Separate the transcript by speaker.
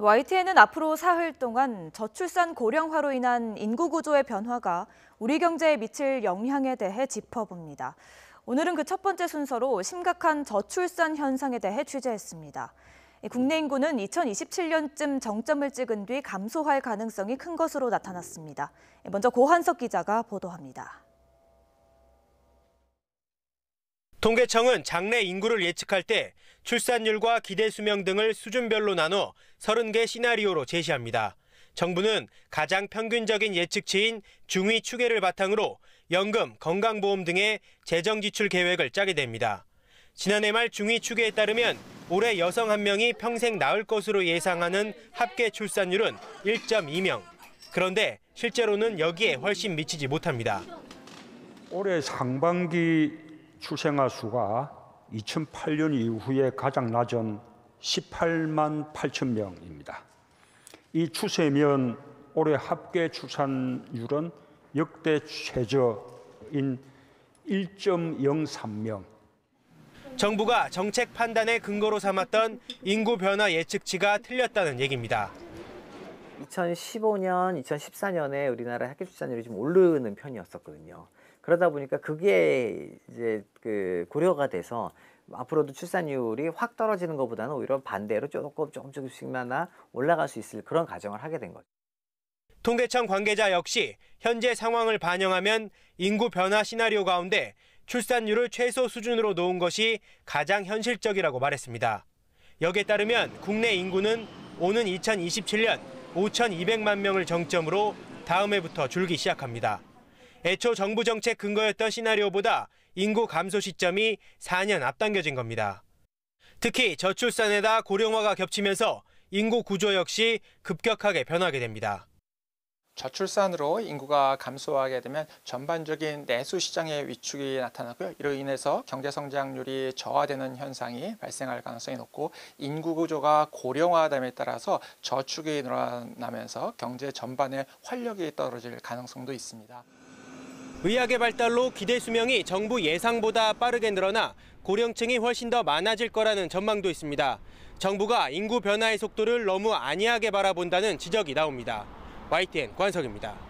Speaker 1: YTN은 앞으로 사흘 동안 저출산 고령화로 인한 인구 구조의 변화가 우리 경제에 미칠 영향에 대해 짚어봅니다. 오늘은 그 첫 번째 순서로 심각한 저출산 현상에 대해 취재했습니다. 국내 인구는 2027년쯤 정점을 찍은 뒤 감소할 가능성이 큰 것으로 나타났습니다. 먼저 고한석 기자가 보도합니다.
Speaker 2: 통계청은 장래 인구를 예측할 때 출산율과 기대 수명 등을 수준별로 나눠 30개 시나리오로 제시합니다. 정부는 가장 평균적인 예측치인 중위 추계를 바탕으로 연금, 건강보험 등의 재정 지출 계획을 짜게 됩니다. 지난해 말 중위 추계에 따르면 올해 여성 1명이 평생 낳을 것으로 예상하는 합계 출산율은 1.2명. 그런데 실제로는 여기에 훨씬 미치지 못합니다.
Speaker 3: 올해 상반기 출생아 수가 2008년 이후에 가장 낮은 18만 8천 명입니다. 이 추세면 올해 합계 출산율은 역대 최저인 1.03명.
Speaker 2: 정부가 정책 판단의 근거로 삼았던 인구 변화 예측치가 틀렸다는 얘기입니다.
Speaker 4: 2015년, 2014년에 우리나라 합계 출산율이 좀 오르는 편이었었거든요. 그러다 보니까 그게 이제 고려가 돼서 앞으로도 출산율이 확 떨어지는 것보다는 오히려 반대로 조금씩만 올라갈 수 있을 그런 가정을 하게 된 거죠.
Speaker 2: 통계청 관계자 역시 현재 상황을 반영하면 인구 변화 시나리오 가운데 출산율을 최소 수준으로 놓은 것이 가장 현실적이라고 말했습니다. 여기에 따르면 국내 인구는 오는 2027년 5,200만 명을 정점으로 다음 해부터 줄기 시작합니다. 애초 정부 정책 근거였던 시나리오보다 인구 감소 시점이 4년 앞당겨진 겁니다. 특히 저출산에다 고령화가 겹치면서 인구 구조 역시 급격하게 변하게 됩니다.
Speaker 5: 저출산으로 인구가 감소하게 되면 전반적인 내수 시장의 위축이 나타나고요. 이로 인해서 경제 성장률이 저하되는 현상이 발생할 가능성이 높고 인구 구조가 고령화됨에 따라서 저축이 늘어나면서 경제 전반의 활력이 떨어질 가능성도 있습니다.
Speaker 2: 의학의 발달로 기대 수명이 정부 예상보다 빠르게 늘어나 고령층이 훨씬 더 많아질 거라는 전망도 있습니다. 정부가 인구 변화의 속도를 너무 안이하게 바라본다는 지적이 나옵니다. YTN 고한석입니다.